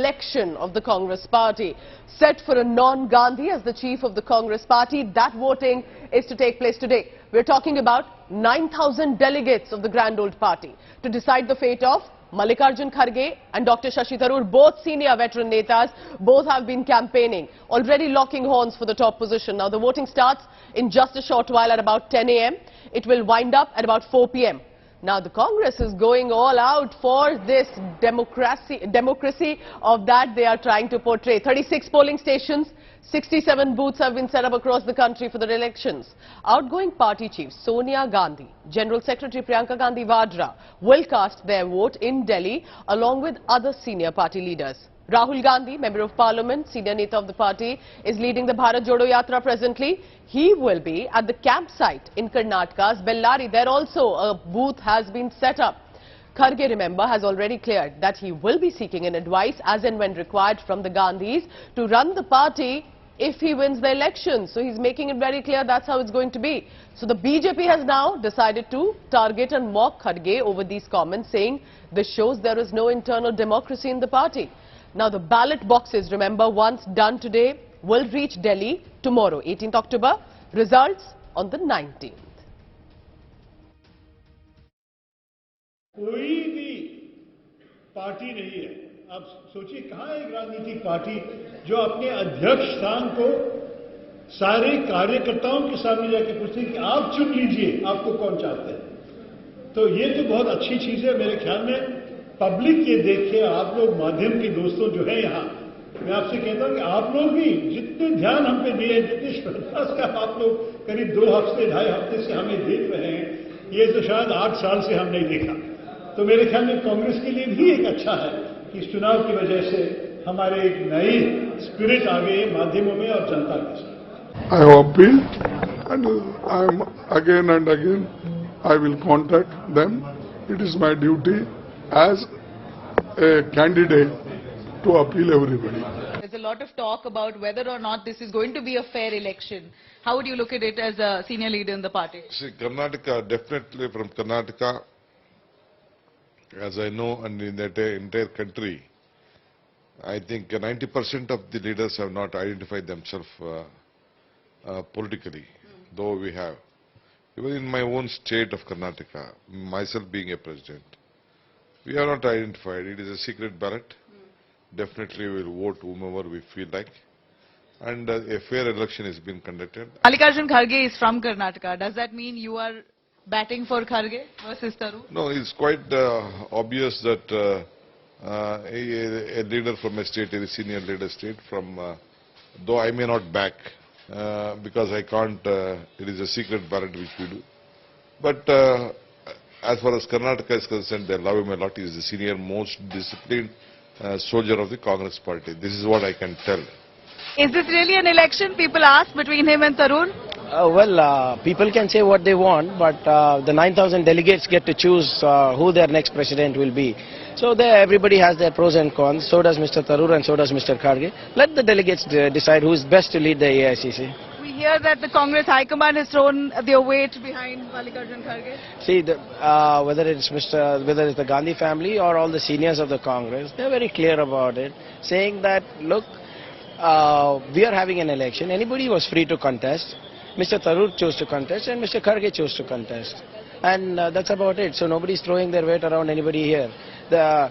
election of the Congress party. Set for a non-Gandhi as the chief of the Congress party, that voting is to take place today. We're talking about 9,000 delegates of the grand old party to decide the fate of Mallikarjun Kharge and Dr. Shashi Tharoor, both senior veteran netas. Both have been campaigning, already locking horns for the top position. Now the voting starts in just a short while at about 10 a.m. It will wind up at about 4 p.m. Now the Congress is going all out for this democracy of that they are trying to portray. 36 polling stations, 67 booths have been set up across the country for the elections. Outgoing party chief Sonia Gandhi, General Secretary Priyanka Gandhi Vadra will cast their vote in Delhi along with other senior party leaders. Rahul Gandhi, Member of Parliament, senior neta of the party, is leading the Bharat Jodo Yatra presently. He will be at the campsite in Karnataka's Bellary. There also a booth has been set up. Kharge, remember, has already cleared that he will be seeking an advice as and when required from the Gandhis to run the party if he wins the election. So he's making it very clear that's how it's going to be. So the BJP has now decided to target and mock Kharge over these comments, saying this shows there is no internal democracy in the party. Now the ballot boxes, remember, once done today, will reach Delhi tomorrow, 18th October. Results on the 19th. कोई भी party नहीं है. आप सोचिए कहाँ एक राजनीतिक party जो अपने अध्यक्ष स्थान को सारे कार्यकर्ताओं के सामने जाके पूछते हैं कि आप चुन लीजिए आपको कौन चाहते हैं. तो ये तो बहुत अच्छी चीज है. मेरे ख्याल में पब्लिक ये देखे, आप लोग माध्यम के दोस्तों जो है यहाँ, मैं आपसे कहता हूँ कि आप लोग भी जितने ध्यान हम पे दिए, जितनी श्रद्धा से आप लोग करीब 2 हफ्ते 2.5 हफ्ते से हमें देख रहे हैं, ये तो शायद 8 साल से हम नहीं देखा. तो मेरे ख्याल में कांग्रेस के लिए भी एक अच्छा है कि इस चुनाव की वजह से हमारे एक नई स्पिरिट आ गई है माध्यमों में और जनता के साथ. I have appealed and I am again and again I will contact them. It is my duty as a candidate to appeal everybody. There's a lot of talk about whether or not this is going to be a fair election. How would you look at it as a senior leader in the party? See, Karnataka, definitely from Karnataka, as I know, and in the entire country, I think 90% of the leaders have not identified themselves politically, though we have. Even in my own state of Karnataka, myself being a president, we are not identified. It is a secret ballot. Definitely we will vote whomever we feel like. And a fair election is being conducted. Mallikarjun Kharge is from Karnataka. Does that mean you are batting for Kharge versus Tharoor? No, it's quite obvious that a leader from a state, a senior leader state, though I may not back because I can't, it is a secret ballot which we do. But as far as Karnataka is concerned, they love him a lot. He is the senior most disciplined soldier of the Congress party. This is what I can tell. Is this really an election, people ask, between him and Tharoor? People can say what they want, but the 9,000 delegates get to choose who their next president will be. So everybody has their pros and cons. So does Mr. Tharoor and so does Mr. Kharge. Let the delegates decide who is best to lead the AICC. We hear that the Congress High Command has thrown their weight behind Mallikarjun Kharge. See, whether it's the Gandhi family or all the seniors of the Congress, they're very clear about it, saying that, look, we are having an election. Anybody was free to contest. Mr. Tharoor chose to contest and Mr. Kharge chose to contest. And that's about it. So nobody's throwing their weight around anybody here. The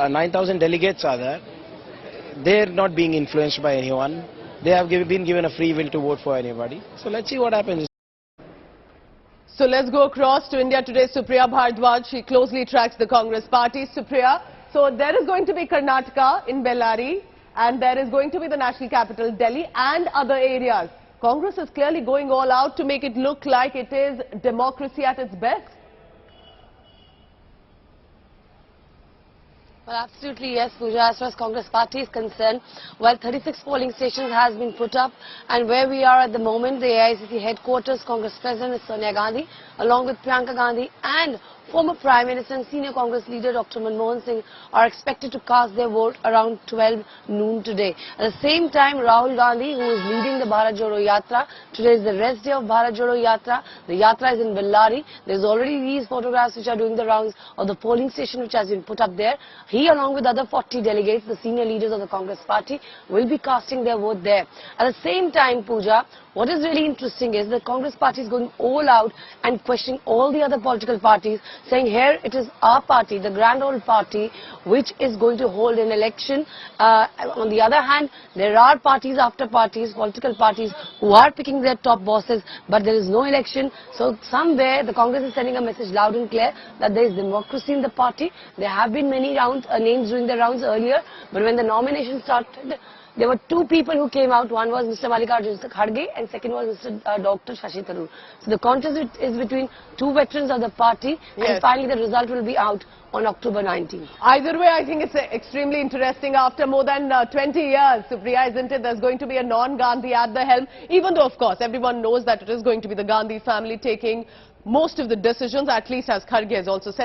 9,000 delegates are there. They're not being influenced by anyone. They have been given a free will to vote for anybody. So let's see what happens. So let's go across to India today. Supriya Bhardwaj, she closely tracks the Congress party. Supriya, so there is going to be Karnataka in Bellary and there is going to be the national capital Delhi and other areas. Congress is clearly going all out to make it look like it is democracy at its best. Well, absolutely yes, Pooja. As far as Congress party is concerned, while 36 polling stations has been put up, and where we are at the moment, the AICC headquarters, Congress President is Sonia Gandhi, along with Priyanka Gandhi and former Prime Minister and senior Congress leader Dr. Manmohan Singh are expected to cast their vote around 12 noon today. At the same time, Rahul Gandhi, who is leading the Bharat Jodo Yatra, today is the rest day of Bharat Jodo Yatra. The Yatra is in Bellary. There's already these photographs which are doing the rounds of the polling station which has been put up there. He, along with other 40 delegates, the senior leaders of the Congress party, will be casting their vote there. At the same time, Pooja, what is really interesting is the Congress party is going all out and questioning all the other political parties, saying here it is our party, the grand old party, which is going to hold an election. On the other hand, there are parties after parties, political parties, who are picking their top bosses, but there is no election. So somewhere the Congress is sending a message loud and clear that there is democracy in the party. There have been many names doing the rounds earlier, but when the nomination started, there were two people who came out. One was Mr. Mallikarjun Kharge and second was Mr. Dr. Shashi Tharoor. So the contest is between two veterans of the party, and finally the result will be out on October 19th. Either way, I think it's extremely interesting. After more than 20 years, Supriya, isn't it, there's going to be a non-Gandhi at the helm, even though, of course, everyone knows that it is going to be the Gandhi family taking most of the decisions, at least as Kharge has also said.